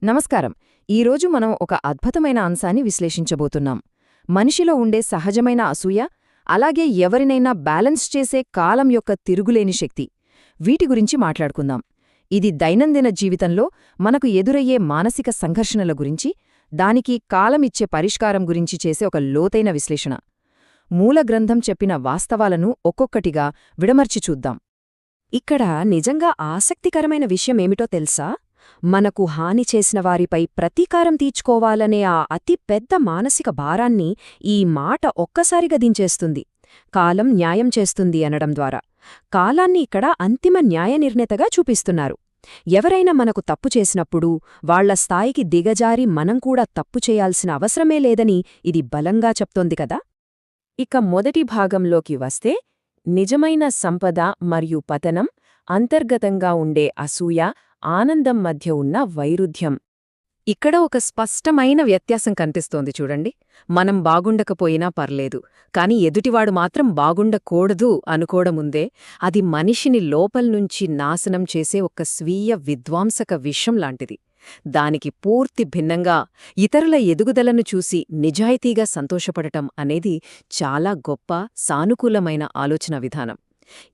నమస్కారం. ఈరోజు మనం ఒక అద్భుతమైన అంశాన్ని విశ్లేషించబోతున్నాం. మనిషిలో ఉండే సహజమైన అసూయ, అలాగే ఎవరినైనా బ్యాలెన్స్ చేసే కాలం యొక్క తిరుగులేని శక్తి, వీటి గురించి మాట్లాడుకుందాం. ఇది దైనందిన జీవితంలో మనకు ఎదురయ్యే మానసిక సంఘర్షణల గురించి, దానికి కాలమిచ్చే పరిష్కారం గురించి చేసే ఒక లోతైన విశ్లేషణ. మూలగ్రంథం చెప్పిన వాస్తవాలను ఒక్కొక్కటిగా విడమర్చి చూద్దాం. ఇక్కడ నిజంగా ఆసక్తికరమైన విషయమేమిటో తెలుసా? మనకు హాని చేసిన వారిపై ప్రతీకారం తీర్చుకోవాలనే ఆ అతి పెద్ద మానసిక భారాన్ని ఈ మాట ఒక్కసారిగా దించేస్తుంది. కాలం న్యాయం చేస్తుంది అనడం ద్వారా కాలాన్ని ఇక్కడ అంతిమ న్యాయ నిర్ణేతగా చూపిస్తున్నారు. ఎవరైనా మనకు తప్పు చేసినప్పుడు వాళ్ల స్థాయికి దిగజారి మనం కూడా తప్పు చేయాల్సిన అవసరమే లేదని ఇది బలంగా చెప్తోంది కదా. ఇక మొదటి భాగంలోకి వస్తే, నిజమైన సంపద మరియు పతనం, అంతర్గతంగా ఉండే అసూయ, ఆనందం మధ్య ఉన్న వైరుధ్యం. ఇక్కడ ఒక స్పష్టమైన వ్యత్యాసం కనిపిస్తోంది చూడండి. మనం బాగుండకపోయినా పర్లేదు, కాని ఎదుటివాడు మాత్రం బాగుండకూడదు అనుకోవడముందే అది మనిషిని లోపల్నుంచి నాశనం చేసే ఒక స్వీయ విధ్వంసక విషం లాంటిది. దానికి పూర్తి భిన్నంగా ఇతరుల ఎదుగుదలను చూసి నిజాయితీగా సంతోషపడటం అనేది చాలా గొప్ప, సానుకూలమైన ఆలోచన విధానం.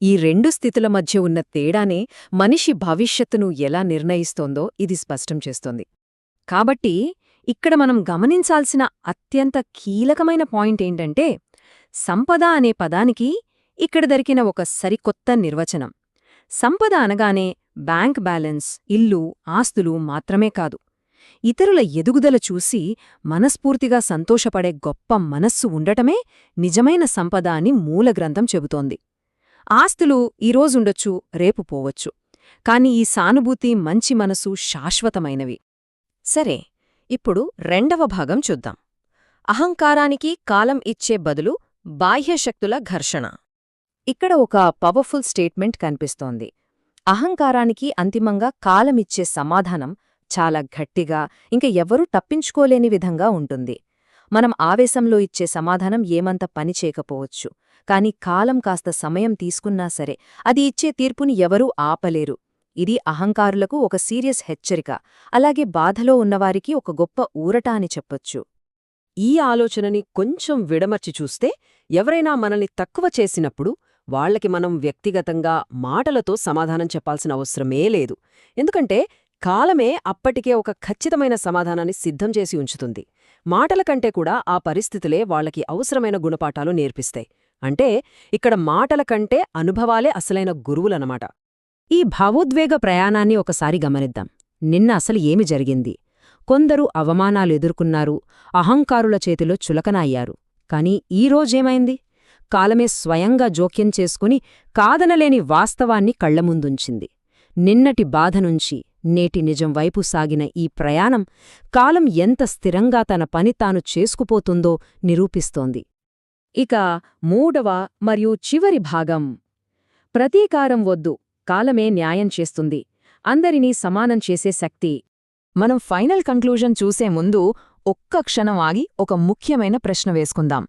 ఈ రెండు స్థితుల మధ్య ఉన్న తేడానే మనిషి భవిష్యత్తును ఎలా నిర్ణయిస్తోందో ఇది స్పష్టం చేస్తోంది. కాబట్టి ఇక్కడ మనం గమనించాల్సిన అత్యంత కీలకమైన పాయింట్ ఏంటంటే, సంపద అనే పదానికి ఇక్కడ దొరికిన ఒక సరికొత్త నిర్వచనం. సంపద అనగానే బ్యాంక్ బ్యాలెన్స్, ఇల్లు, ఆస్తులు మాత్రమే కాదు. ఇతరుల ఎదుగుదల చూసి మనస్ఫూర్తిగా సంతోషపడే గొప్ప మనస్సు ఉండటమే నిజమైన సంపద అని మూలగ్రంథం చెబుతోంది. ఆస్తులు ఈరోజుండొచ్చు, రేపు పోవచ్చు, కాని ఈ సానుభూతి, మంచి మనసు శాశ్వతమైనవి. సరే, ఇప్పుడు రెండవ భాగం చూద్దాం. అహంకారానికి కాలం ఇచ్చే బదులు బాహ్యశక్తుల ఘర్షణ. ఇక్కడ ఒక పవర్ఫుల్ స్టేట్మెంట్ కనిపిస్తోంది. అహంకారానికి అంతిమంగా కాలమిచ్చే సమాధానం చాలా గట్టిగా, ఇంక ఎవ్వరూ తప్పించుకోలేని విధంగా ఉంటుంది. మనం ఆవేశంలో ఇచ్చే సమాధానం ఏమంత పనిచేయకపోవచ్చు, కాని కాలం కాస్త సమయం తీసుకున్నా సరే అది ఇచ్చే తీర్పుని ఎవరూ ఆపలేరు. ఇది అహంకారులకు ఒక సీరియస్ హెచ్చరిక, అలాగే బాధలో ఉన్నవారికి ఒక గొప్ప ఊరట అని చెప్పొచ్చు. ఈ ఆలోచనని కొంచెం విడమర్చి చూస్తే, ఎవరైనా మనల్ని తక్కువ చేసినప్పుడు వాళ్లకి మనం వ్యక్తిగతంగా మాటలతో సమాధానం చెప్పాల్సిన అవసరమే లేదు. ఎందుకంటే కాలమే అప్పటికే ఒక ఖచ్చితమైన సమాధానాన్ని సిద్ధం చేసి ఉంచుతుంది. మాటల కంటే కూడా ఆ పరిస్థితులే వాళ్లకి అవసరమైన గుణపాఠాలు నేర్పిస్తాయి. అంటే ఇక్కడ మాటల కంటే అనుభవాలే అసలైన గురువులనమాట. ఈ భావోద్వేగ ప్రయాణాన్ని ఒకసారి గమనిద్దాం. నిన్న అసలు ఏమి జరిగింది? కొందరు అవమానాలు ఎదుర్కొన్నారు, అహంకారుల చేతిలో చులకన అయ్యారు. కాని ఈరోజేమైంది? కాలమే స్వయంగా జోక్యం చేసుకుని కాదనలేని వాస్తవాన్ని కళ్లముందుంచింది. నిన్నటి బాధనుంచి నేటి నిజం వైపు సాగిన ఈ ప్రయాణం కాలం ఎంత స్థిరంగా తన పని తాను చేసుకుపోతుందో నిరూపిస్తోంది. ఇక మూడవ మరియు చివరి భాగం. ప్రతీకారం వద్దు, కాలమే న్యాయం చేస్తుంది, అందరినీ సమానం చేసే శక్తి. మనం ఫైనల్ కంక్లూజన్ చూసే ముందు ఒక్క క్షణం ఆగి ఒక ముఖ్యమైన ప్రశ్న వేసుకుందాం.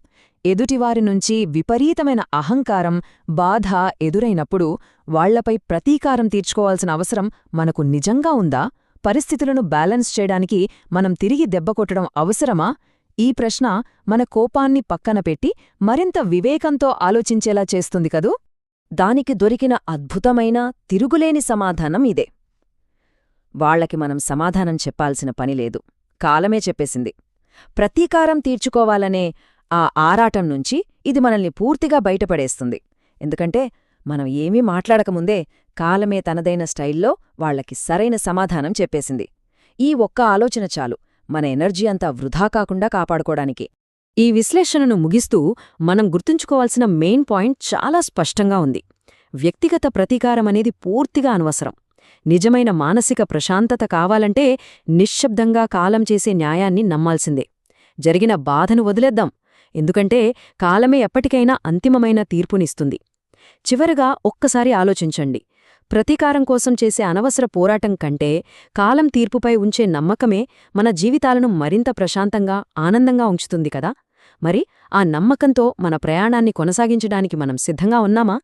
ఎదుటివారి నుంచి విపరీతమైన అహంకారం, బాధ ఎదురైనప్పుడు వాళ్లపై ప్రతీకారం తీర్చుకోవాల్సిన అవసరం మనకు నిజంగా ఉందా? పరిస్థితులను బ్యాలెన్స్ చేయడానికి మనం తిరిగి దెబ్బకొట్టడం అవసరమా? ఈ ప్రశ్న మన కోపాన్ని పక్కన పెట్టి మరింత వివేకంతో ఆలోచించేలా చేస్తుంది కదూ. దానికి దొరికిన అద్భుతమైన, తిరుగులేని సమాధానం ఇదే. వాళ్లకి మనం సమాధానం చెప్పాల్సిన పనిలేదు, కాలమే చెప్పేసింది. ప్రతీకారం తీర్చుకోవాలనే ఆ ఆరాటం నుంచి ఇది మనల్ని పూర్తిగా బయటపడేస్తుంది. ఎందుకంటే మనం ఏమీ మాట్లాడకముందే కాలమే తనదైన స్టైల్లో వాళ్లకి సరైన సమాధానం చెప్పేసింది. ఈ ఒక్క ఆలోచన చాలు మన ఎనర్జీ అంతా వృధా కాకుండా కాపాడుకోవడానికి. ఈ విశ్లేషణను ముగిస్తూ మనం గుర్తుంచుకోవాల్సిన మెయిన్ పాయింట్ చాలా స్పష్టంగా ఉంది. వ్యక్తిగత ప్రతీకారమనేది పూర్తిగా అనవసరం. నిజమైన మానసిక ప్రశాంతత కావాలంటే నిశ్శబ్దంగా కాలం చేసే న్యాయాన్ని నమ్మాల్సిందే. జరిగిన బాధను వదిలేద్దాం, ఎందుకంటే కాలమే ఎప్పటికైనా అంతిమమైన తీర్పునిస్తుంది. చివరగా ఒక్కసారి ఆలోచించండి. ప్రతీకారం కోసం చేసే అనవసర పోరాటం కంటే కాలం తీర్పుపై ఉంచే నమ్మకమే మన జీవితాలను మరింత ప్రశాంతంగా, ఆనందంగా ఉంచుతుంది కదా. మరి ఆ నమ్మకంతో మన ప్రయాణాన్ని కొనసాగించడానికి మనం సిద్ధంగా ఉన్నామా?